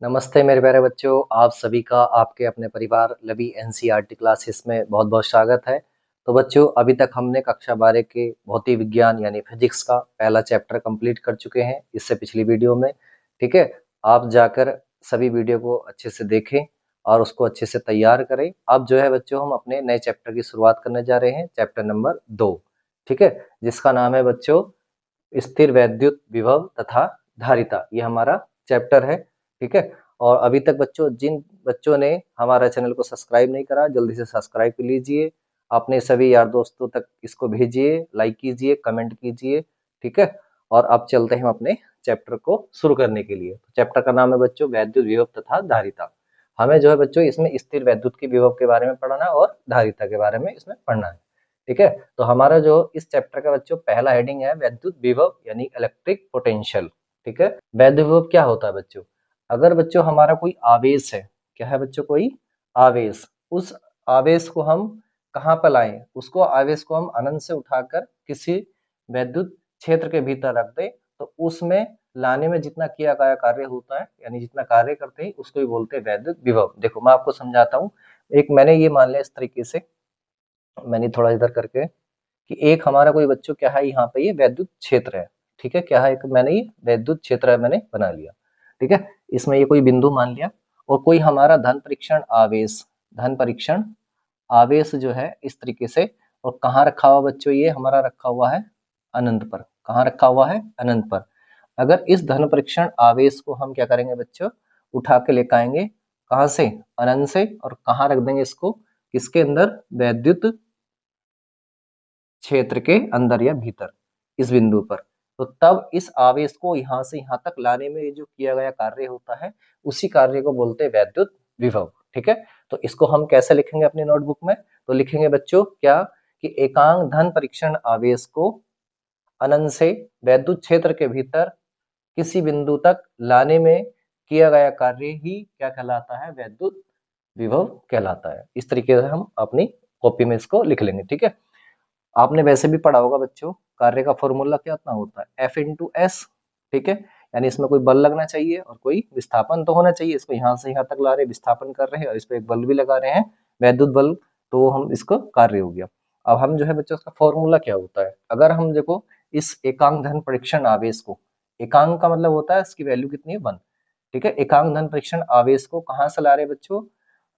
नमस्ते मेरे प्यारे बच्चों, आप सभी का आपके अपने परिवार लवी एनसीईआरटी क्लासेस में बहुत बहुत स्वागत है। तो बच्चों, अभी तक हमने कक्षा 12 के भौतिक विज्ञान यानी फिजिक्स का पहला चैप्टर कंप्लीट कर चुके हैं इससे पिछली वीडियो में। ठीक है, आप जाकर सभी वीडियो को अच्छे से देखें और उसको अच्छे से तैयार करें। अब जो है बच्चों, हम अपने नए चैप्टर की शुरुआत करने जा रहे हैं, चैप्टर नंबर 2। ठीक है, जिसका नाम है बच्चों स्थिर वैद्युत विभव तथा धारिता। ये हमारा चैप्टर है। ठीक है, और अभी तक बच्चों जिन बच्चों ने हमारा चैनल को सब्सक्राइब नहीं करा, जल्दी से सब्सक्राइब कर लीजिए। अपने सभी यार दोस्तों तक इसको भेजिए, लाइक कीजिए, कमेंट कीजिए। ठीक है, और अब चलते हैं अपने चैप्टर को शुरू करने के लिए। चैप्टर का नाम है बच्चों वैद्युत विभव तथा धारिता। हमें जो है बच्चों इसमें स्थिर वैद्युत की विभव के बारे में पढ़ना है और धारिता के बारे में इसमें पढ़ना है। ठीक है, तो हमारा जो इस चैप्टर का बच्चों पहला हेडिंग है वैद्युत विभव यानी इलेक्ट्रिक पोटेंशियल। ठीक है, वैद्युत विभव क्या होता है बच्चों? अगर बच्चों हमारा कोई आवेश है, क्या है बच्चों, कोई आवेश, उस आवेश को हम कहाँ पर लाएं? उसको आवेश को हम अनंत से उठाकर किसी वैद्युत क्षेत्र के भीतर रख दें, तो उसमें लाने में जितना किया गया कार्य होता है, यानी जितना कार्य करते हैं, उसको ही बोलते हैं वैद्युत विभव। देखो मैं आपको समझाता हूँ। एक मैंने ये मान लिया इस तरीके से, मैंने थोड़ा इधर करके कि एक हमारा कोई बच्चों क्या है, यहाँ पे ये वैद्युत क्षेत्र है। ठीक है, क्या है, एक मैंने ये वैद्युत क्षेत्र है मैंने बना लिया। ठीक है, इसमें ये कोई बिंदु मान लिया और कोई हमारा धन परीक्षण आवेश, धन परीक्षण आवेश जो है इस तरीके से, और कहाँ रखा हुआ बच्चों, ये हमारा रखा हुआ है अनंत पर। कहाँ रखा हुआ है? अनंत पर। अगर इस धन परीक्षण आवेश को हम क्या करेंगे बच्चों, उठा के लेकर आएंगे, कहाँ से? अनंत से, और कहाँ रख देंगे इसको? किसके अंदर? वैद्युत क्षेत्र के अंदर या भीतर, इस बिंदु पर। तो तब इस आवेश को यहाँ से यहाँ तक लाने में जो किया गया कार्य होता है, उसी कार्य को बोलते हैं वैद्युत विभव। ठीक है, तो इसको हम कैसे लिखेंगे अपनी नोटबुक में? तो लिखेंगे बच्चों क्या, कि एकांक धन परीक्षण आवेश को अनंत से वैद्युत क्षेत्र के भीतर किसी बिंदु तक लाने में किया गया कार्य ही क्या कहलाता है? वैद्युत विभव कहलाता है। इस तरीके से हम अपनी कॉपी में इसको लिख लेंगे। ठीक है, आपने वैसे भी पढ़ा होगा बच्चों, कार्य का फॉर्मूला कितना होता है? F into S. ठीक है, यानी इसमें कोई बल लगना चाहिए और कोई विस्थापन तो होना चाहिए। इसको यहाँ से यहाँ तक ला रहे, विस्थापन कर रहे हैं, और इस पर एक बल भी लगा रहे हैं, वैद्युत बल, तो हम इसको कार्य हो गया। अब हम जो है बच्चों इसका फॉर्मूला क्या होता है, अगर हम देखो इस एकांक धन परीक्षण आवेश को, एकांक का मतलब होता है इसकी वैल्यू कितनी है? 1। ठीक है, एकांक धन परीक्षण आवेश को कहाँ से ला रहे बच्चों?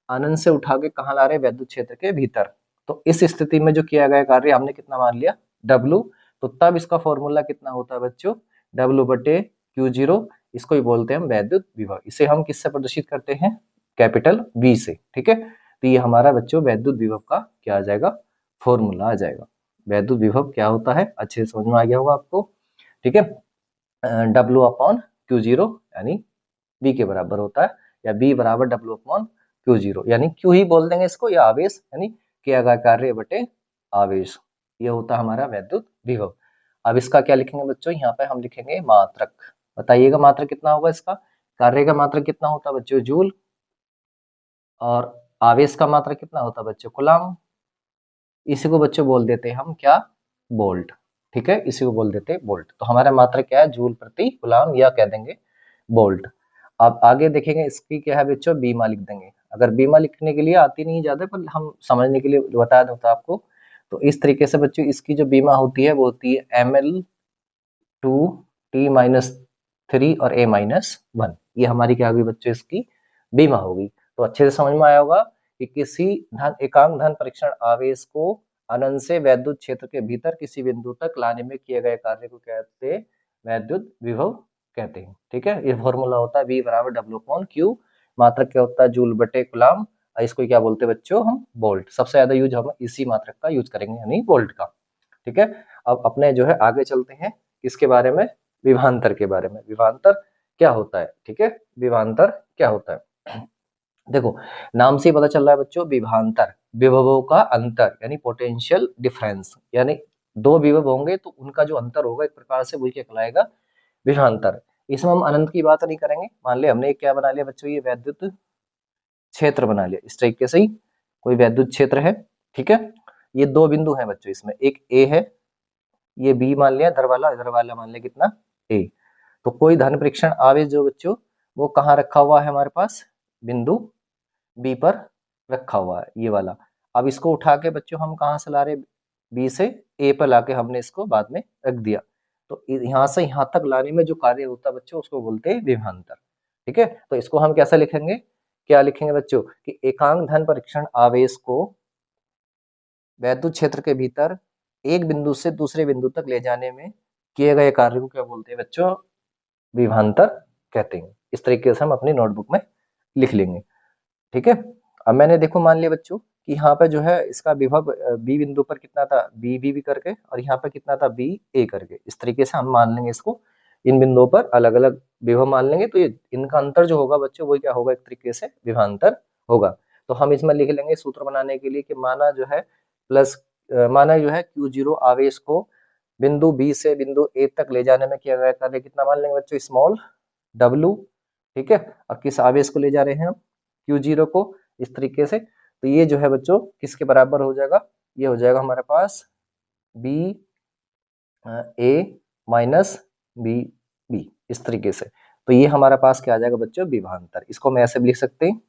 अनंत से उठा के कहाँ ला रहे? वैद्युत क्षेत्र के भीतर। तो इस स्थिति में जो किया गया कार्य हमने कितना मान लिया? W। तो तब इसका फॉर्मूला कितना होता है बच्चों? W बटे Q0। इसको ही बोलते हैं हम वैद्युत विभव। इसे हम किससे प्रदर्शित करते हैं? कैपिटल V से। ठीक है, तो ये हमारा बच्चों वैद्युत विभव का क्या आ जाएगा? फॉर्मूला आ जाएगा। वैद्युत विभव क्या होता है, अच्छे से समझ में आ गया होगा आपको। ठीक है, W अपॉन Q0 यानी V के बराबर होता है, या B बराबर W अपॉन Q0, यानी Q ही बोल देंगे इसको, या आवेश, यानी किया गया कार्य बटे आवेश। ये होता है हमारा वैद्युत विभव। अब इसका क्या लिखेंगे बच्चों? यहाँ पे हम लिखेंगे मात्रक। बताइएगा मात्रक कितना होगा इसका? कार्य का मात्रक कितना होता है बच्चों? जूल। और आवेश का मात्रक कितना होता है बच्चों? कूलम्ब। इसी को बच्चों बोल देते हैं हम क्या? वोल्ट। ठीक है, इसी को बोल देते हैं वोल्ट। तो हमारा मात्रक क्या है? जूल प्रति कूलम्ब, या कह देंगे वोल्ट। अब आगे देखेंगे इसकी क्या है बच्चों? बीमा लिख देंगे। अगर बीमा लिखने के लिए आती नहीं ज्यादा, पर हम समझने के लिए बता देता आपको। तो इस तरीके से बच्चों इसकी जो बीमा होती है वो होती है ml/T-3 और A-1। ये हमारी क्या होगी बच्चों? इसकी बीमा होगी। तो अच्छे से समझ में आया होगा कि किसी एकांक धन परीक्षण आवेश को अनंत से वैद्युत क्षेत्र के भीतर किसी बिंदु तक लाने में किए गए कार्य को कहते हैं वैद्युत विभव कहते हैं। ठीक है, ये फॉर्मूला होता है V बराबर W अपॉन Q। मात्रक क्या होता है? जूल बटे कूलम्ब। इसको क्या बोलते हैं बच्चों? हम वोल्ट। सबसे ज्यादा यूज हम इसी मात्रक का यूज करेंगे, यानी वोल्ट का। ठीक है, अब अपने जो है आगे चलते हैं किसके बारे में? विभवांतर के बारे में। विभवांतर क्या होता है? ठीक है, विभवांतर क्या होता है? देखो नाम से ही पता चल रहा है बच्चों, विभवांतर, विभवों का अंतर, यानी पोटेंशियल डिफरेंस। यानी दो विभव होंगे तो उनका जो अंतर होगा एक प्रकार से वही क्या कहलाएगा? विभवांतर। इसमें हम अनंत की बात नहीं करेंगे। मान लिया हमने क्या बना लिया बच्चों? ये वैद्युत क्षेत्र बना लिया। इस तरीके से ही कोई वैद्युत क्षेत्र है। ठीक है, ये दो बिंदु हैं बच्चों, इसमें एक A है, ये B मान लिया, इधर वाला मान लिया कितना? A। तो कोई धन परीक्षण आवेश जो बच्चों वो कहाँ रखा हुआ है हमारे पास, बिंदु बी पर रखा हुआ है, ये वाला। अब इसको उठा के बच्चों हम कहाँ से ला रहे, बी से ए पर लाके हमने इसको बाद में रख दिया। तो यहाँ से यहाँ तक लाने में जो कार्य होता है बच्चों, उसको बोलते हैं विभवांतर। ठीक है, तो इसको हम कैसा लिखेंगे, क्या लिखेंगे बच्चों, कि एकांक धन परीक्षण आवेश को वैद्युत क्षेत्र के भीतर एक बिंदु से दूसरे बिंदु तक ले जाने में किए गए कार्य को क्या बोलते हैं बच्चों, विभवांतर कहते हैं। इस तरीके से हम अपनी नोटबुक में लिख लेंगे। ठीक है, अब मैंने देखो मान लिया बच्चों कि यहाँ पे जो है इसका विभव बी बिंदु पर कितना था, बी बी करके, और यहाँ पे कितना था, बी ए करके। इस तरीके से हम मान लेंगे इसको, इन बिंदुओं पर अलग अलग विभव मान लेंगे, तो ये इनका अंतर जो होगा बच्चों वो क्या होगा, एक तरीके से विभवांतर होगा। तो हम इसमें लिख लेंगे सूत्र बनाने के लिए कि माना जो है प्लस माना जो है Q0 आवेश को बिंदु बी से बिंदु ए तक ले जाने में किया गया कार्य कितना मान लेंगे बच्चों, स्मॉल w। ठीक है, और किस आवेश को ले जा रहे हैं हम, Q0 को, इस तरीके से। तो ये जो है बच्चों किसके बराबर हो जाएगा, ये हो जाएगा हमारे पास बी ए माइनस बी बी, इस तरीके से। तो ये हमारे पास क्या आ जाएगा बच्चों, विभवांतर। इसको हम ऐसे भी लिख सकते हैं,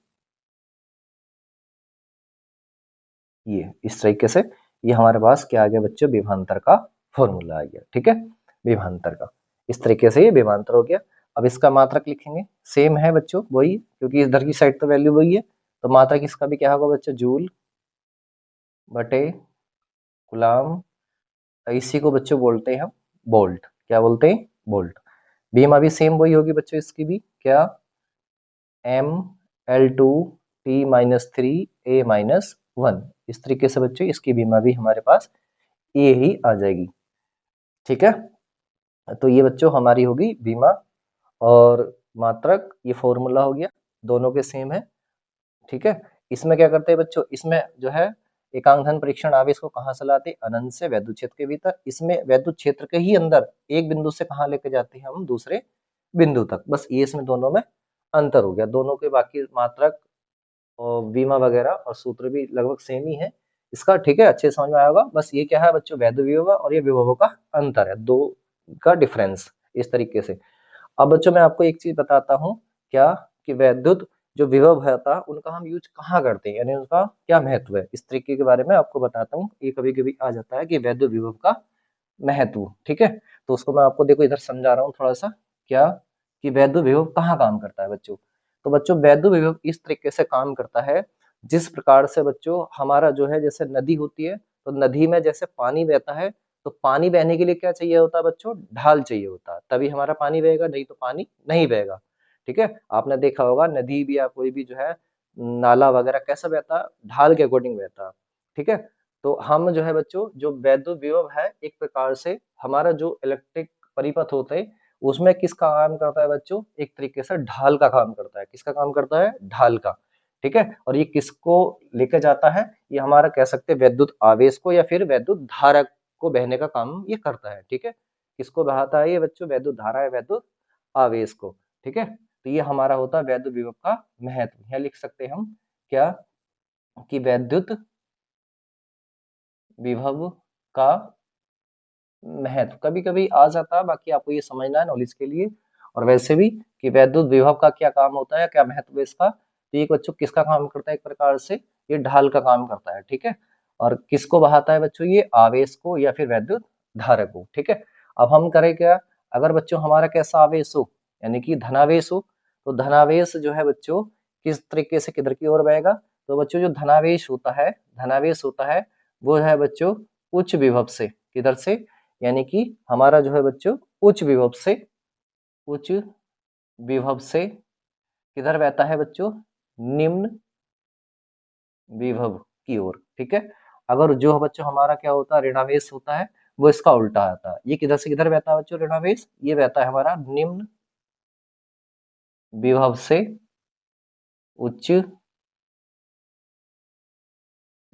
ये इस तरीके से। ये हमारे पास क्या आ गया बच्चों, विभवांतर का फॉर्मूला आ गया। ठीक है, विभवांतर का इस तरीके से ये विभवांतर हो गया। अब इसका मात्रक लिखेंगे, सेम है बच्चों वही, क्योंकि इधर की साइड तो वैल्यू वही है। तो मात्रक इसका भी क्या होगा बच्चों, जूल बटे कूलाम। इसी को बच्चों बोलते हैं हम वोल्ट। क्या बोलते हैं, वोल्ट। बीमा भी सेम वही होगी बच्चों, इसकी भी क्या, M L two T minus three A minus one. इस तरीके से बच्चों इसकी बीमा भी हमारे पास ए ही आ जाएगी। ठीक है, तो ये बच्चों हमारी होगी बीमा और मात्रक, ये फॉर्मूला हो गया, दोनों के सेम है। ठीक है, इसमें क्या करते हैं बच्चों, इसमें जो है एकांक धन परीक्षण आवेश को कहाँ से लाते हैं, अनंत से वैद्युत क्षेत्र के भीतर। इसमें वैद्युत क्षेत्र के ही अंदर एक बिंदु से कहाँ लेके जाते हैं हम, दूसरे बिंदु तक। बस ये इसमें दोनों में अंतर हो गया, दोनों के बाकी मात्रक और बीमा वगैरह और सूत्र भी लगभग सेम ही है इसका। ठीक है, अच्छे समझ में आया होगा। बस ये क्या है बच्चों, वैद्युत विभव और ये विभवों का अंतर है, दो का डिफरेंस, इस तरीके से। अब बच्चों मैं आपको एक चीज बताता हूँ, क्या, कि वैद्युत जो विभव होता है उनका हम यूज कहाँ करते हैं, यानी उनका क्या महत्व है, इस तरीके के बारे में आपको बताता हूँ। ये कभी कभी आ जाता है कि वैद्युत विभव का महत्व। ठीक है, तो उसको मैं आपको देखो इधर समझा रहा हूँ थोड़ा सा, क्या, कि वैद्युत विभव कहाँ काम करता है बच्चों। तो बच्चों वैद्युत विभव इस तरीके से काम करता है, जिस प्रकार से बच्चों हमारा जो है, जैसे नदी होती है, तो नदी में जैसे पानी बहता है, तो पानी बहने के लिए क्या चाहिए होता है बच्चों, ढाल चाहिए होता है, तभी हमारा पानी बहेगा, नहीं तो पानी नहीं बहेगा। ठीक है, आपने देखा होगा नदी भी या कोई भी जो है नाला वगैरह कैसा बहता है, ढाल के अकॉर्डिंग बहता है। ठीक है, तो हम जो है बच्चों, जो वैद्युत विभव है एक प्रकार से हमारा जो इलेक्ट्रिक परिपथ होते हैं उसमें किसका काम करता है बच्चों, एक तरीके से ढाल का काम करता है। किसका काम करता है, ढाल का। ठीक है, और ये किसको लेकर जाता है, ये हमारा कह सकते हैं वैद्युत आवेश को या फिर वैद्युत धारा को बहने का काम ये करता है। ठीक है, किसको बहाता है ये बच्चों, वैद्युत धारा है, वैद्युत आवेश को। ठीक है, तो ये हमारा होता है वैद्युत विभव का महत्व। यहाँ लिख सकते हैं हम क्या, कि वैद्युत विभव का महत्व कभी कभी आ जाता है, बाकी आपको ये समझना है नॉलेज के लिए। और वैसे भी कि वैद्युत विभव का क्या काम होता है, क्या महत्व है इसका, तो ये बच्चों किसका काम करता है, एक प्रकार से ये ढाल का काम करता है। ठीक है, और किसको बहाता है बच्चों, ये आवेश को या फिर वैद्युत धारा को। ठीक है, अब हम करें क्या, अगर बच्चों हमारा कैसा आवेश हो, यानी कि धनावेश हो, तो धनावेश जो है बच्चों किस तरीके से किधर की ओर बहेगा। तो बच्चों जो धनावेश होता है वो है बच्चों उच्च विभव से, किधर से, यानी कि हमारा जो है बच्चों उच्च विभव से किधर बहता है बच्चों, निम्न विभव की ओर। ठीक है, अगर जो बच्चों हमारा क्या होता है, ऋणावेश होता है, वो इसका उल्टा आता है। ये किधर से किधर बहता है बच्चों, ऋणावेश, ये बहता है हमारा निम्न विभव से उच्च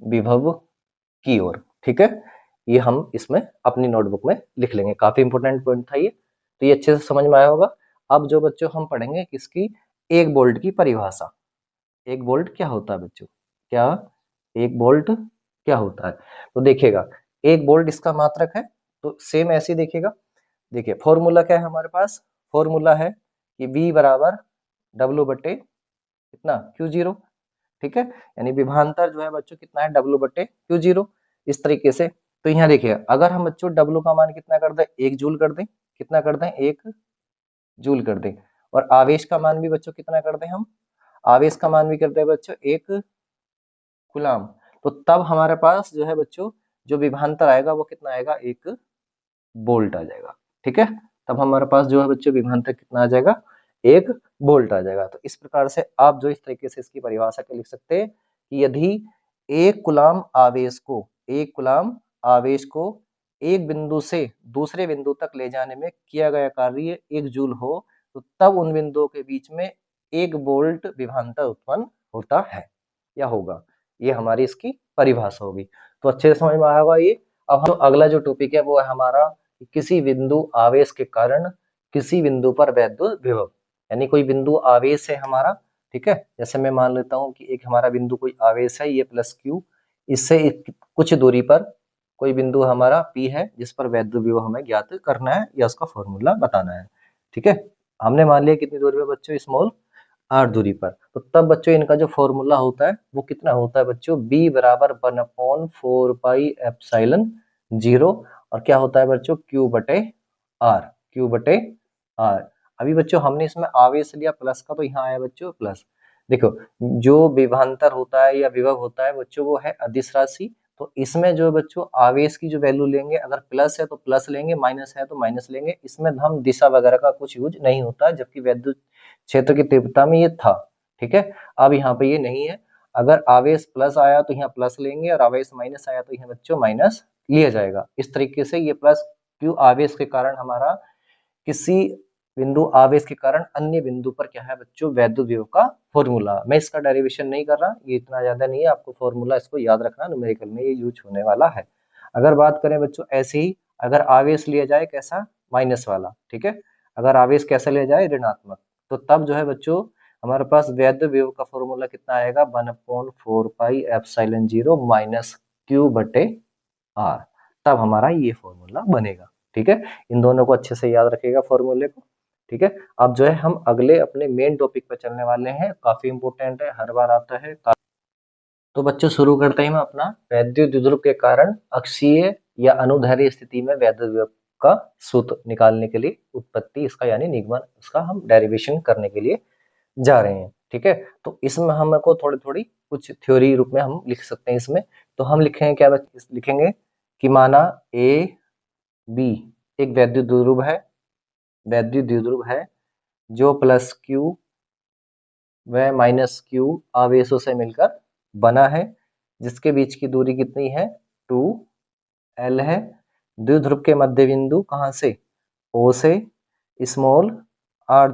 विभव की ओर। ठीक है, ये हम इसमें अपनी नोटबुक में लिख लेंगे, काफी इंपोर्टेंट पॉइंट था ये। तो ये अच्छे से समझ में आया होगा। अब जो बच्चों हम पढ़ेंगे किसकी, एक वोल्ट की परिभाषा। एक वोल्ट क्या होता है बच्चों, क्या एक वोल्ट क्या होता है, तो देखिएगा एक वोल्ट इसका मात्रक है। तो सेम ऐसे ही देखिएगा, देखिए फॉर्मूला क्या है हमारे पास, फॉर्मूला है कि V बराबर W बटे कितना Q0, ठीक है। यानी विभवांतर जो है बच्चों कितना है W बटे Q0, इस तरीके से। तो यहाँ देखिए अगर हम बच्चों W का मान कितना कर दें, 1 जूल कर दें, कितना कर दें, 1 जूल कर दें, और आवेश का मान भी बच्चों कितना कर दें, हम आवेश का मान भी करते हैं बच्चों 1 कूलाम। तो तब हमारे पास जो है बच्चों जो विभवांतर आएगा वो कितना आएगा, 1 वोल्ट आ जाएगा, ठीक है। तब हमारे पास जो है बच्चों विभवांतर कितना आ जाएगा, 1 वोल्ट आ जाएगा। तो इस प्रकार से आप जो इस तरीके से इसकी परिभाषा के लिख सकते हैं कि यदि 1 कूलाम आवेश को 1 कूलाम आवेश को एक बिंदु से दूसरे बिंदु तक ले जाने में किया गया कार्य 1 जूल हो, तो तब उन बिंदुओं के बीच में 1 वोल्ट विभवांतर उत्पन्न होता है या होगा। ये हमारी इसकी परिभाषा होगी। तो अच्छे से समझ में आएगा ये। अब हम अगला जो टॉपिक है वो है हमारा किसी बिंदु आवेश के कारण किसी बिंदु पर वैद्युत विभव। यानी कोई बिंदु आवेश है हमारा, ठीक है। जैसे मैं मान लेता हूँ कि एक हमारा बिंदु कोई आवेश है, ये प्लस क्यू, इससे कुछ दूरी पर कोई बिंदु हमारा P है जिस पर वैद्युत विभव हमें ज्ञात करना है या उसका फॉर्मूला बताना है, ठीक है। हमने मान लिया कितनी दूरी पर बच्चों, स्मॉल r दूरी पर। तो तब बच्चों इनका जो फॉर्मूला होता है वो कितना होता है बच्चों, B बराबर 1/4 पाई एप्सिलॉन 0, और क्या होता है बच्चों, Q बटे R। अभी बच्चों हमने इसमें आवेश लिया प्लस का, तो यहाँ आया बच्चों प्लस। देखो जो विभवांतर होता है या विभव होता है बच्चों वो है अदिश राशि। तो इसमें जो बच्चों आवेश की जो वैल्यू लेंगे, अगर प्लस है तो प्लस लेंगे, माइनस है तो माइनस लेंगे। इसमें हम दिशा वगैरह का कुछ यूज नहीं होता है, जबकि वैद्युत क्षेत्र की तीव्रता में ये था, ठीक है। अब यहाँ पे ये नहीं है। अगर आवेश प्लस आया तो यहाँ प्लस लेंगे, और आवेश माइनस आया तो यहाँ बच्चों माइनस लिया जाएगा। इस तरीके से ये प्लस क्यू आवेश के कारण हमारा किसी बिंदु आवेश के कारण अन्य बिंदु पर क्या है बच्चों, वैद्युत विभव का फॉर्मूला। मैं इसका डेरिवेशन नहीं कर रहा, ये इतना ज्यादा नहीं है, आपको फॉर्मूला इसको याद रखना, न्यूमेरिकल में ये यूज होने वाला है। अगर बात करें बच्चों ऐसे ही, अगर आवेश लिया जाए कैसा, माइनस वाला, ठीक है। अगर आवेश कैसा लिया जाए, ऋणात्मक, तो तब जो है बच्चों हमारे पास वैद्युत विभव का फॉर्मूला कितना आएगा, 1/4 पाई एप्सिलॉन 0 माइनस Q बटे R। तब हमारा ये फॉर्मूला बनेगा, ठीक है। इन दोनों को अच्छे से याद रखिएगा फॉर्मूले को, ठीक है। अब जो है हम अगले अपने मेन टॉपिक पर चलने वाले हैं, काफी इंपॉर्टेंट है, हर बार आता है। तो बच्चों शुरू करते हैं हम अपना वैद्युत द्विध्रुव के कारण अक्षीय या अनुदैर्ध्य स्थिति में वैद्युत विभव का सूत्र निकालने के लिए उत्पत्ति इसका यानी निगमन, इसका हम डेरिवेशन करने के लिए जा रहे हैं, ठीक है। तो इसमें हमको थोड़ी थोड़ी कुछ थ्योरी रूप में हम लिख सकते हैं इसमें। तो हम लिखेंगे क्या, लिखेंगे कि माना ए बी एक वैद्युत द्विध्रुव है जो प्लस क्यू व माइनस क्यू आवेशों से मिलकर बना है, जिसके बीच की दूरी कितनी है, 2l है। द्विध्रुव के मध्य बिंदु कहाँ से, O से स्मॉल r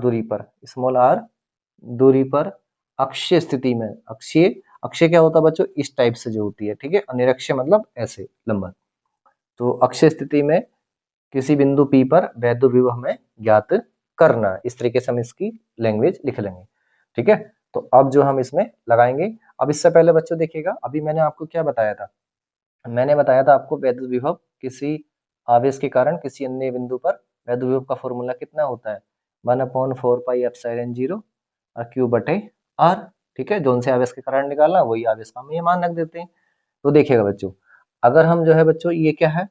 दूरी पर अक्षीय स्थिति में, अक्षीय क्या होता है बच्चों, इस टाइप से जो होती है, ठीक है। अनिरक्षीय मतलब ऐसे लंबन। तो अक्षीय स्थिति में किसी बिंदु P पर वैद्युत विभव हमें ज्ञात करना, इस तरीके से हम इसकी लैंग्वेज लिख लेंगे, ठीक है। तो अब जो हम इसमें लगाएंगे, अब इससे पहले बच्चों देखिएगा, अभी मैंने आपको क्या बताया था, मैंने बताया था आपको वैद्युत विभव किसी आवेश के कारण किसी अन्य बिंदु पर वैद्युत विभव का फॉर्मूला कितना होता है, 1/4 पाई एप्सिलॉन 0 और Q बटे R, ठीक है। जोन से आवेश के कारण निकालना वही आवेश का हम ये मान रख देते हैं। तो देखिएगा बच्चों, अगर हम जो है बच्चों, ये क्या है,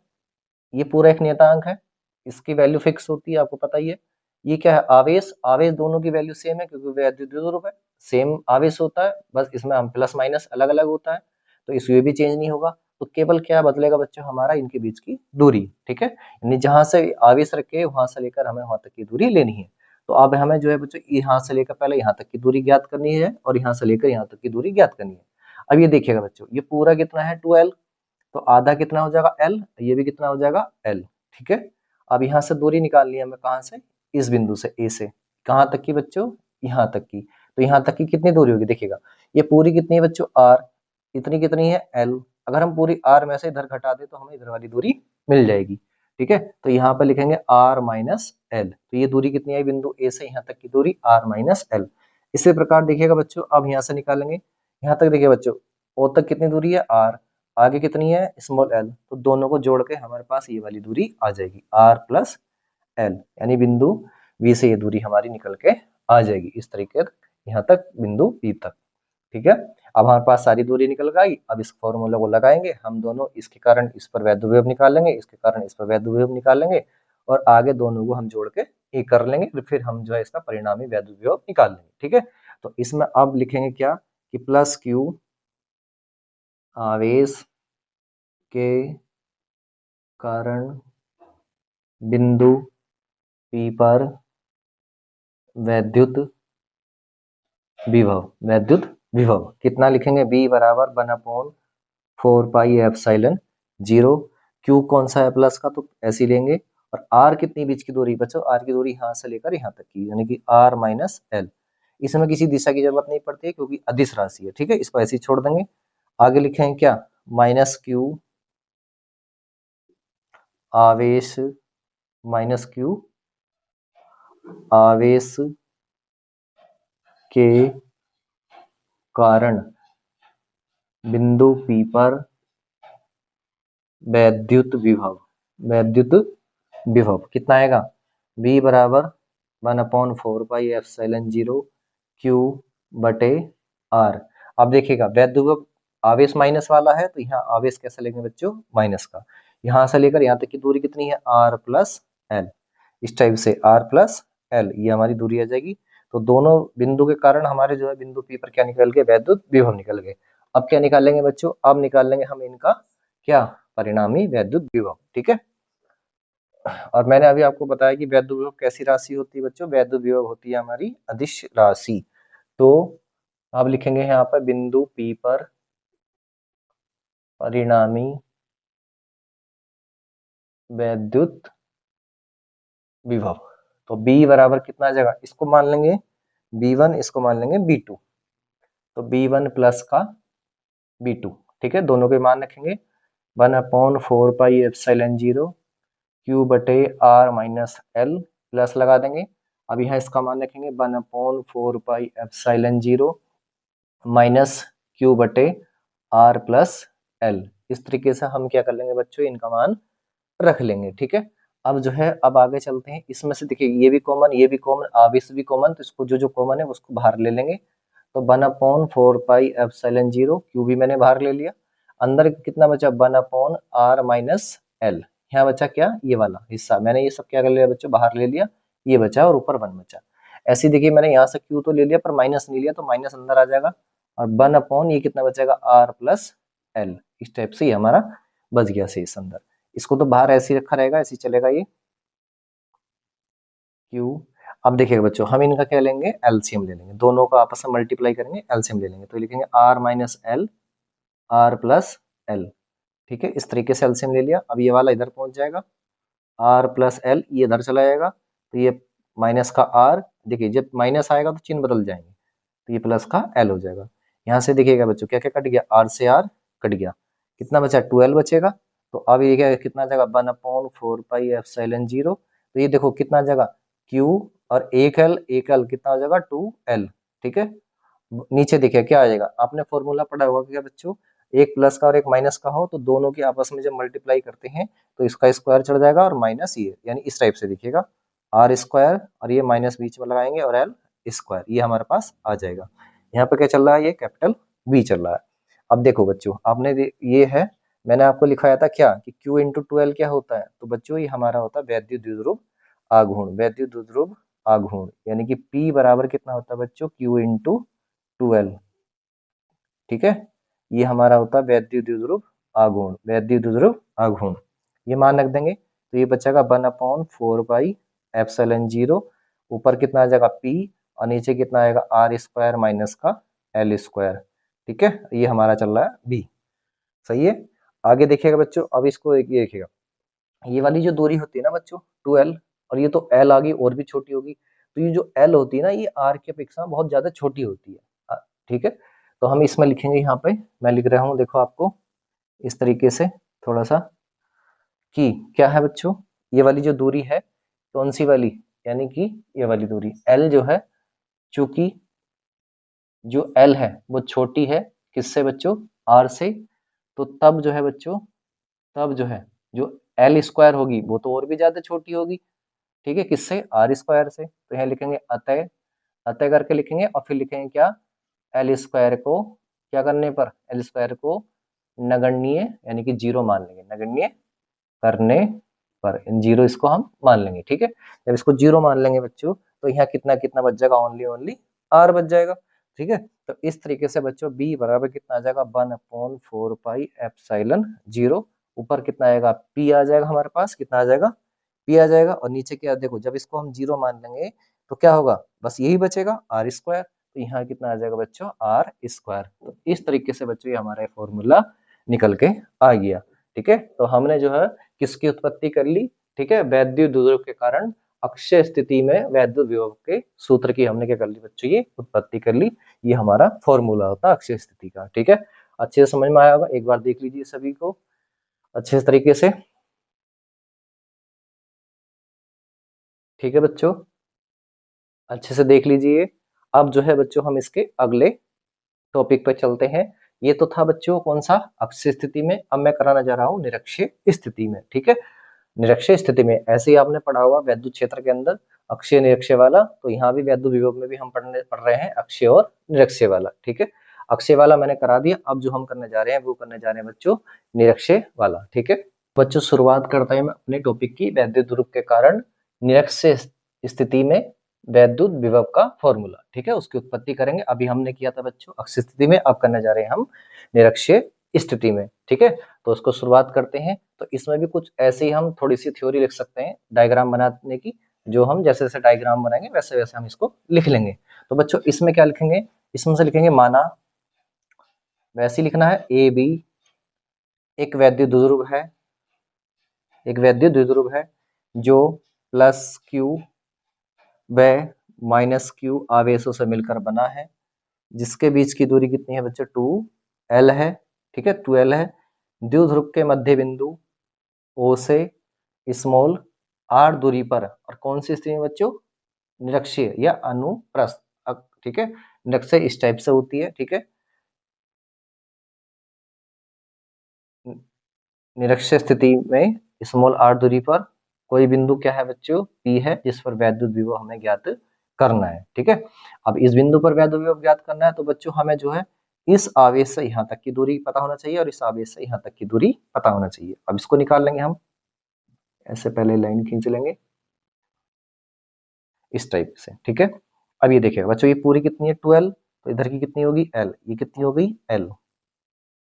ये पूरा एक नियतांक है, इसकी वैल्यू फिक्स होती है, आपको पता ही है। ये क्या है, आवेश दोनों की वैल्यू सेम है क्योंकि वैद्युत द्विध्रुव है, सेम आवेश होता है, बस इसमें हम प्लस माइनस अलग अलग होता है, तो इसमें भी चेंज नहीं होगा। तो केवल क्या बदलेगा बच्चों, हमारा इनके बीच की दूरी, ठीक है। यानी जहां से आवेश रखे वहां से लेकर हमें वहां तक की दूरी लेनी है। तो अब हमें जो है बच्चों यहाँ से लेकर पहले यहाँ तक की दूरी ज्ञात करनी है, और यहाँ से लेकर यहाँ तक की दूरी ज्ञात करनी है। अब ये देखिएगा बच्चों, ये पूरा कितना है 2l, तो आधा कितना हो जाएगा l, ये भी कितना हो जाएगा l, ठीक है। अब यहाँ से दूरी निकालनी है हमें, कहाँ से, इस बिंदु से A से, कहाँ तक की बच्चों, यहाँ तक की। तो यहाँ तक की कितनी दूरी होगी, देखिएगा ये पूरी कितनी है बच्चों r, इतनी कितनी है l। अगर हम पूरी r में से इधर घटा दे तो हमें इधर वाली दूरी मिल जाएगी, ठीक है। तो यहाँ पर लिखेंगे r माइनस l, तो ये दूरी कितनी आई बिंदु A से यहाँ तक की दूरी r माइनस l। इसी प्रकार देखिएगा बच्चों, अब यहाँ से निकालेंगे, यहाँ तक देखिए बच्चों O तक कितनी दूरी है r, आगे कितनी है स्मॉल l, तो दोनों को जोड़ के हमारे पास ये वाली दूरी आ जाएगी r प्लस l, यानी बिंदु V से ये दूरी हमारी निकल के आ जाएगी, इस तरीके यहाँ तक बिंदु P तक। ठीक है, अब हमारे पास सारी दूरी निकल गई। अब इस फॉर्मूला को लगाएंगे हम दोनों, इसके कारण इस पर वैद्युत विभव निकालेंगे, इसके कारण इस पर वैद्युत विभव निकालेंगे, और आगे दोनों को हम जोड़ के एक कर लेंगे, फिर हम जो है इसका परिणामी वैद्युत विभव निकाल लेंगे। ठीक है, तो इसमें अब लिखेंगे क्या कि प्लस क्यू आवेश के कारण बिंदु P पर वैद्युत विभव कितना लिखेंगे, B बराबर 1/4 पाई एप्सिलॉन 0। Q कौन सा है प्लस का, तो ऐसे ही लेंगे। और R कितनी बीच की दूरी बच्चों, R की दूरी यहाँ से लेकर यहाँ तक की, यानी कि R माइनस L। इसमें किसी दिशा की जरूरत नहीं पड़ती है क्योंकि अदिश राशि है। ठीक है, इसको ऐसे ही छोड़ देंगे। आगे लिखेंगे क्या, माइनस Q आवेश के कारण बिंदु P पर वैद्युत विभव कितना आएगा, V बराबर 1/4 पाई एप्सिलॉन 0 Q बटे R। अब देखिएगा वैद्युत विभव आवेश माइनस वाला है, तो यहाँ आवेश कैसे लेंगे बच्चों, माइनस का। यहाँ से लेकर यहाँ तक की दूरी कितनी है, R प्लस L। इस टाइप से R प्लस L ये हमारी दूरी आ जाएगी। तो दोनों बिंदु के कारण हमारे जो है बिंदु P पर क्या निकल गए, वैद्युत विभव निकल गए। अब क्या निकालेंगे बच्चों, अब निकाल लेंगे हम इनका क्या, परिणामी वैद्युत विभव। ठीक है, और मैंने अभी आपको बताया कि वैद्युत विभव कैसी राशि होती है बच्चों, वैद्युत विभव होती है हमारी अदिश राशि। तो अब लिखेंगे यहाँ पर बिंदु P पर परिणामी वैद्युत विभव। तो B बराबर कितना आ जाएगा, इसको मान लेंगे B1, इसको मान लेंगे B2। तो B1 प्लस का B2। ठीक है, दोनों के मान रखेंगे 1/4 पाई एप्सिलॉन 0 Q बटे R माइनस L, प्लस लगा देंगे। अब यहाँ इसका मान रखेंगे 1/4 पाई एप्सिलॉन 0 माइनस Q बटे R प्लस L। इस तरीके से हम क्या कर लेंगे बच्चों, इनका मान रख लेंगे। ठीक है, अब जो है अब आगे चलते हैं। इसमें से देखिए ये भी कॉमन, आवेश भी कॉमन, तो इसको जो कॉमन है उसको बाहर ले लेंगे। तो 1/4 पाई एप्सिलॉन 0 Q भी मैंने बाहर ले लिया। अंदर कितना बचा, 1/R माइनस L। यहाँ बचा क्या, ये वाला हिस्सा, मैंने ये सब क्या कर लिया बच्चों, बाहर ले लिया, ये बचा और ऊपर 1 बचा। ऐसे देखिए मैंने यहाँ से Q तो ले लिया पर माइनस नहीं लिया, तो माइनस अंदर आ जाएगा, और 1/ ये कितना बचेगा, R प्लस L। इस टाइप से ये हमारा बच गया शेष अंदर। इसको तो बाहर ऐसे ही रखा रहेगा, ऐसे ही चलेगा ये Q। अब देखिएगा बच्चों हम इनका क्या लेंगे, एलसीएम ले लेंगे, दोनों का आपस में मल्टीप्लाई करेंगे, एलसीएम ले लेंगे। तो लिखेंगे R minus L, R plus L। ठीक है, इस तरीके से एलसीएम ले लिया। अब ये वाला इधर पहुंच जाएगा, R प्लस L, ये इधर चला जाएगा, तो ये माइनस का R, देखिए जब माइनस आएगा तो चिन्ह बदल जाएंगे, तो ये प्लस का L हो जाएगा। यहाँ से देखिएगा बच्चों क्या क्या कट गया, R से R कट गया, कितना बचा, 12 बचेगा। तो अब ये क्या कितना आ जाएगा, 1/4 पाई एप्सिलॉन 0। तो ये देखो कितना आ जाएगा, Q और एक L कितना हो जाएगा, 2L। ठीक है, नीचे देखिए क्या आ जाएगा, आपने फॉर्मूला पढ़ा होगा क्या बच्चों, एक प्लस का और एक माइनस का हो तो दोनों की आपस में जब मल्टीप्लाई करते हैं तो इसका स्क्वायर चढ़ जाएगा और माइनस ये, यानी इस टाइप से देखिएगा, R स्क्वायर और ये माइनस बीच में लगाएंगे और L स्क्वायर, ये हमारे पास आ जाएगा। यहाँ पे क्या चल रहा है, ये कैपिटल B चल रहा है। अब देखो बच्चों आपने ये है, मैंने आपको लिखाया था क्या कि Q इंटू 2L क्या होता है, तो बच्चों ये हमारा होता है वैद्युत द्विध्रुव आघूर्ण, यानी कि P बराबर कितना होता है बच्चों, Q इंटू 2L। ठीक है, ये हमारा होता है वैद्युत द्विध्रुव आघूर्ण। ये मान रख देंगे, तो ये बचेगा 1/4 पाई एप्सिलॉन 0, ऊपर कितना आ जाएगा P और नीचे कितना आएगा, R स्क्वायर माइनस का L स्क्वायर। ठीक है, ये हमारा चल रहा है B। सही है, आगे देखिएगा बच्चों, अब इसको ये देखिएगा, ये वाली जो दूरी होती है ना बच्चों 2L, और ये तो L आ गई और भी छोटी होगी, तो ये जो L होती है ना ये R की अपेक्षा बहुत ज्यादा छोटी होती है। ठीक है, तो हम इसमें लिखेंगे, यहाँ पे मैं लिख रहा हूँ, देखो आपको इस तरीके से थोड़ा सा, कि क्या है बच्चों, ये वाली जो दूरी है कौन सी वाली, यानी कि ये वाली दूरी L जो है, चूंकि जो L है वो छोटी है किससे बच्चों, R से, तो तब जो है बच्चों, तब जो है जो L स्क्वायर होगी वो तो और भी ज्यादा छोटी होगी। ठीक है, किससे, R स्क्वायर से। तो यहाँ लिखेंगे अतः करके लिखेंगे और फिर लिखेंगे क्या, एल स्क्वायर को क्या करने पर, एल स्क्वायर को नगण्य यानी कि जीरो मान लेंगे, नगण्य करने पर जीरो इसको हम मान लेंगे। ठीक है, जब इसको जीरो मान लेंगे बच्चों तो यहाँ कितना कितना बच जाएगा, ओनली ओनली आर बच जाएगा। ठीक है, तो इस तरीके से बच्चों बी बराबर कितना आ जाएगा, 1/4 पाई एप्सिलॉन जीरो, ऊपर कितना आएगा, पी आ जाएगा हमारे पास, कितना आ जाएगा, पी आ जाएगा, और नीचे क्या, देखो जब इसको हम जीरो मान लेंगे तो क्या होगा, बस यही बचेगा आर स्क्वायर, तो यहाँ कितना आ जाएगा बच्चों, आर स्क्वायर। तो इस तरीके से बच्चों ये हमारा फॉर्मूला निकल के आ गया। ठीक है, तो हमने जो है किसकी उत्पत्ति कर ली, ठीक है, वैद्युत द्विध्रुव के कारण अक्षय स्थिति में वैद्युत विभव के सूत्र की हमने क्या कर ली बच्चों, ये उत्पत्ति कर ली। ये हमारा फॉर्मूला होता है अक्षय स्थिति का। ठीक है, अच्छे से समझ में आया होगा, एक बार देख लीजिए सभी को अच्छे तरीके से। ठीक है बच्चों, अच्छे से देख लीजिए। अब जो है बच्चों हम इसके अगले टॉपिक पर चलते हैं। ये तो था बच्चों कौन सा, अक्षय स्थिति में। अब मैं कराना जा रहा हूँ निरक्षीय स्थिति में। ठीक है, निरक्षीय स्थिति में ऐसे ही आपने पढ़ा होगा वैद्युत क्षेत्र के अंदर अक्षीय निरक्षीय वाला, तो यहाँ भी वैद्युत विभव में भी हम पढ़ रहे हैं अक्षीय और निरक्षीय वाला। ठीक है, अक्षय वाला मैंने करा दिया, अब जो हम करने जा रहे हैं वो करने जा रहे हैं बच्चों निरक्षीय वाला। ठीक है बच्चों, शुरुआत करते हैं अपने टॉपिक की, वैद्युत ध्रुव के कारण निरक्षीय स्थिति में वैद्युत विभव का फॉर्मूला। ठीक है, उसकी उत्पत्ति करेंगे। अभी हमने किया था बच्चों अक्षय स्थिति में, अब करने जा रहे हैं हम निरक्षीय स्थिति में। ठीक है, तो उसको शुरुआत करते हैं। तो इसमें भी कुछ ऐसे ही हम थोड़ी सी थ्योरी लिख सकते हैं डायग्राम बनाने की, जो हम जैसे जैसे डायग्राम बनाएंगे वैसे वैसे हम इसको लिख लेंगे। तो बच्चों इसमें क्या लिखेंगे, इसमें से लिखेंगे माना, वैसे ही लिखना है, ए बी एक वैद्युत द्विध्रुव है, एक वैद्युत द्विध्रुव है जो प्लस क्यू व माइनस क्यू आवेशों से मिलकर बना है, जिसके बीच की दूरी कितनी है बच्चों, 2l है। ठीक है, 2l है। द्विध्रुव के मध्य बिंदु O से स्मॉल r दूरी पर, और कौन सी स्थिति में बच्चों, निरक्षीय या अनुप्रस्थ। ठीक है, निरक्षीय इस टाइप से होती है। ठीक है, निरक्षीय स्थिति में स्मॉल r दूरी पर कोई बिंदु क्या है बच्चों, P है, जिस पर वैद्युत विभव हमें ज्ञात करना है। ठीक है, अब इस बिंदु पर वैद्युत विभव ज्ञात करना है तो बच्चों हमें जो है इस आवेश से यहाँ तक की दूरी पता होना चाहिए और इस आवेश से यहाँ तक की दूरी पता होना चाहिए। अब इसको निकाल लेंगे हम, ऐसे पहले लाइन खींच लेंगे इस टाइप से। ठीक है, अब ये देखिए बच्चों, ये पूरी कितनी है 12, तो इधर की कितनी होगी l, ये कितनी हो गई l,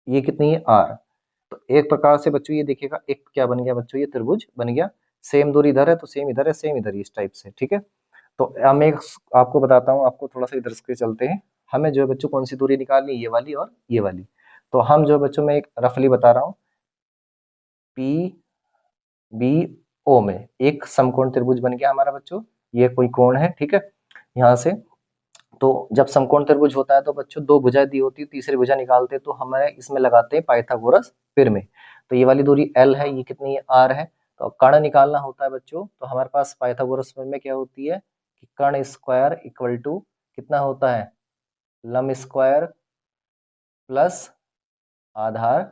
ये कितनी है r। तो एक प्रकार से बच्चों ये देखिएगा एक क्या बन गया बच्चों, ये त्रिभुज बन गया। सेम दूरी इधर है तो सेम इधर है, सेम इधर, इस टाइप से। ठीक है, तो हम एक आपको बताता हूँ, आपको थोड़ा सा इधर से चलते हैं। हमें जो है बच्चों कौन सी दूरी निकालनी है, ये वाली और ये वाली। तो हम जो है बच्चों मैं एक रफली बता रहा हूँ, पी बी ओ में एक समकोण त्रिभुज बन गया हमारा बच्चों, ये कोई कोण है। ठीक है, यहाँ से तो जब समकोण त्रिभुज होता है तो बच्चों दो भुजा दी होती है, तीसरी भुजा निकालते हैं तो हमें इसमें लगाते हैं पाइथागोरस पिर। तो ये वाली दूरी l है, ये कितनी है r है। तो अब कर्ण निकालना होता है बच्चों, तो हमारे पास पाइथागोरस पिर में क्या होती है कि कर्ण स्क्वायर इक्वल टू कितना होता है, लंब स्क्वायर प्लस आधार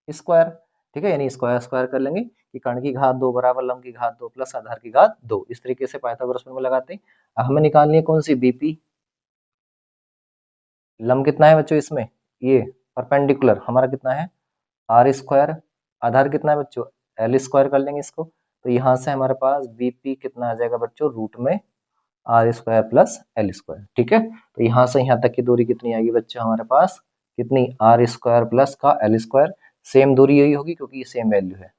स्क्वायर। ठीक है, यानी स्क्वायर स्क्वायर कर लेंगे कि कर्ण की घात 2 बराबर लंब की घात 2 प्लस आधार की घात 2, इस तरीके से पाइथागोरस पिर में लगाते हैं। अब हमें निकालनी है कौन सी, बीपी। लंब कितना है बच्चों इसमें, ये परपेंडिकुलर हमारा कितना है आर स्क्वायर, आधार कितना है बच्चों एल स्क्वायर कर लेंगे इसको। तो यहाँ से हमारे पास बीपी कितना आ जाएगा बच्चों, रूट में R square plus L square. ठीक है, तो यहाँ से यहाँ तक की दूरी कितनी आएगी बच्चों हमारे पास, कितनी, आर स्क्वायर प्लस का एल स्क्वायर, सेम दूरी यही होगी क्योंकि ये सेम वैल्यू है।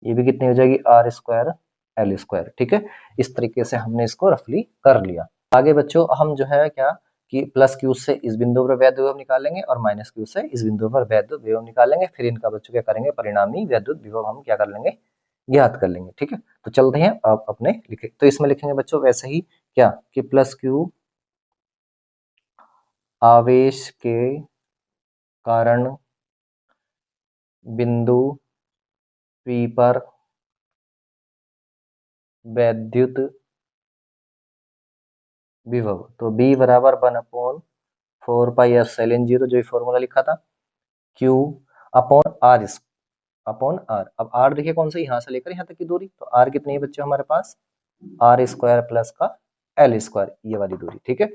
ये भी कितनी हो जाएगी, आर स्क्वायर एल स्क्वायर। ठीक है, इस तरीके से हमने इसको रफली कर लिया। आगे बच्चों हम जो है क्या कि प्लस क्यू से इस बिंदु पर वैद्युत विभव निकालेंगे और माइनस क्यू से इस बिंदु पर वैद्युत विभव निकालेंगे, फिर इनका बच्चों क्या करेंगे, परिणामी वैद्युत विभव हम क्या कर लेंगे, ज्ञात कर लेंगे। ठीक है, तो चलते हैं आप अपने लिखे, तो इसमें लिखेंगे बच्चों वैसे ही क्या कि प्लस क्यू आवेश के कारण बिंदु P पर वैद्युत विभव, तो B बराबर 1/4 पाई एप्सिलॉन 0, जो फॉर्मूला लिखा था, Q upon R, upon R। अब R देखिए कौन सा, यहाँ से लेकर यहाँ तक की दूरी, तो R कितनी है बच्चों हमारे पास, आर स्क्वायर प्लस का एल स्क्वायर, ये वाली दूरी, ठीक है।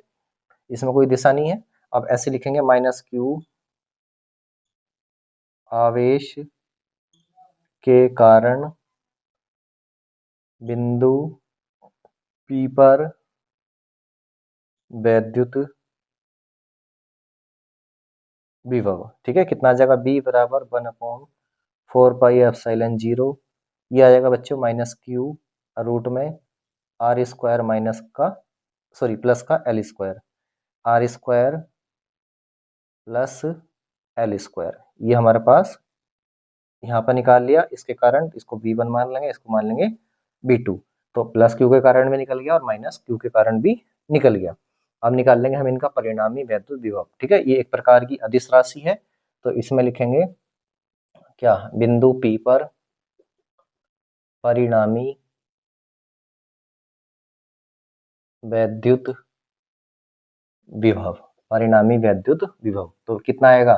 इसमें कोई दिशा नहीं है। अब ऐसे लिखेंगे माइनस क्यू आवेश के कारण बिंदु पी पर वैद्युत विभव, ठीक है, कितना आ जाएगा, बी बराबर 1/4 पाई एप्सिलॉन 0, ये आ जाएगा बच्चों माइनस क्यू रूट में आर स्क्वायर माइनस का सॉरी प्लस का L square, R square plus L square, ये हमारे पास यहाँ पर निकाल लिया। इसके कारण इसको V1 मान लेंगे, इसको मान लेंगे V2। तो प्लस क्यू के कारण भी निकल गया और माइनस क्यू के कारण भी निकल गया। अब निकाल लेंगे हम इनका परिणामी वैद्युत विभव, ठीक है। ये एक प्रकार की अदिश राशि है, तो इसमें लिखेंगे क्या, बिंदु P पर परिणामी वैद्युत विभव, परिणामी वैद्युत विभव, तो कितना आएगा,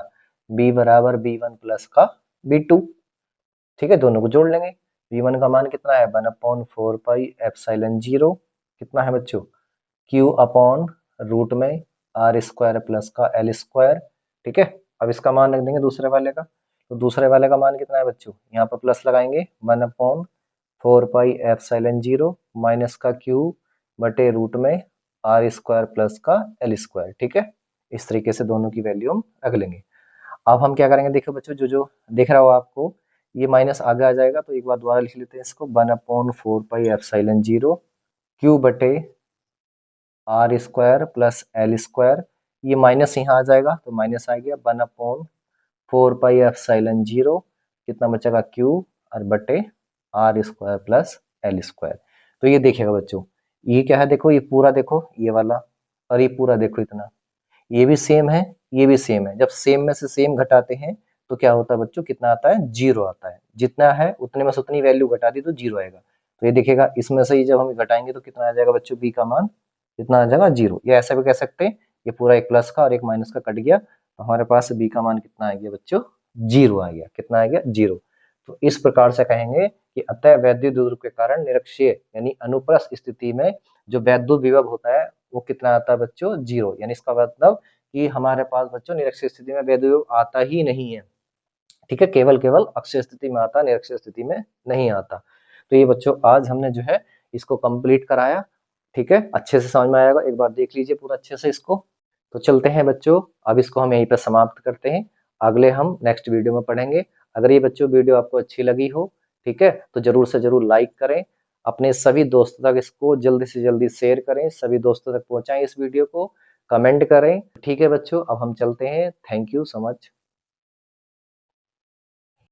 B बराबर B1 प्लस का B2, ठीक है, दोनों को जोड़ लेंगे। V1 का मान कितना है, 1/4 पाई एप्सिलॉन 0, कितना है बच्चों, Q अपॉन रूट में आर स्क्वायर प्लस का एल स्क्वायर, ठीक है। अब इसका मान रख देंगे दूसरे वाले का, तो दूसरे वाले का मान कितना है बच्चों, यहाँ पर प्लस लगाएंगे 1/4 पाई एप्सिलॉन 0 माइनस का Q बटे रूट में आर स्क्वायर प्लस का एल स्क्वायर, ठीक है। इस तरीके से दोनों की वैल्यू हम रख लेंगे। अब हम क्या करेंगे, देखो बच्चों, जो जो दिख रहा हो आपको, ये माइनस आगे आ जाएगा, तो एक बार दोबारा लिख लेते हैं इसको, 1/4 पाई एप्सिलॉन 0 क्यू बटे R square plus L square, ये माइनस यहाँ आ जाएगा, तो माइनस आ गया 1/4 पाई एप्सिलॉन 0, कितना बचेगा क्यू और बटे R square plus L square. तो ये देखिएगा बच्चों, ये क्या है, देखो ये पूरा देखो ये वाला, और ये पूरा देखो इतना, ये भी सेम है, ये भी सेम है। जब सेम में से सेम घटाते हैं तो क्या होता है बच्चों, कितना आता है, 0 आता है। जितना है उतने में से उतनी वैल्यू घटा दी तो 0 आएगा। तो ये देखिएगा, इसमें से ही जब हम घटाएंगे तो कितना आ जाएगा बच्चों, बी का मान कितना आ जाएगा, 0। या ऐसा भी कह सकते हैं, ये पूरा एक प्लस का और एक माइनस का कट गया, तो हमारे पास बी का मान कितना आ गया बच्चों, 0 आ गया। कितना आ गया, 0। तो इस प्रकार से कहेंगे कि अतः वैद्युत ध्रुव के कारण निरक्षीय यानी अनुप्रस्थ स्थिति में जो वैद्युत विभव होता है वो कितना आता है बच्चों, 0। यानी इसका मतलब कि हमारे पास बच्चों निरक्षीय स्थिति में वैद्युत विभव आता ही नहीं है, ठीक है, केवल केवल अक्षीय स्थिति में आता, निरक्षीय स्थिति में नहीं आता। तो ये बच्चों आज हमने जो है इसको कंप्लीट कराया, ठीक है, अच्छे से समझ में आएगा, एक बार देख लीजिए पूरा अच्छे से इसको। तो चलते हैं बच्चों, अब इसको हम यहीं पर समाप्त करते हैं, अगले हम नेक्स्ट वीडियो में पढ़ेंगे। अगर ये बच्चों वीडियो आपको अच्छी लगी हो, ठीक है, तो जरूर से जरूर लाइक करें, अपने सभी दोस्तों तक इसको जल्दी से जल्दी शेयर करें, सभी दोस्तों तक पहुंचाएं इस वीडियो को, कमेंट करें, ठीक है बच्चों। अब हम चलते हैं, थैंक यू सो मच।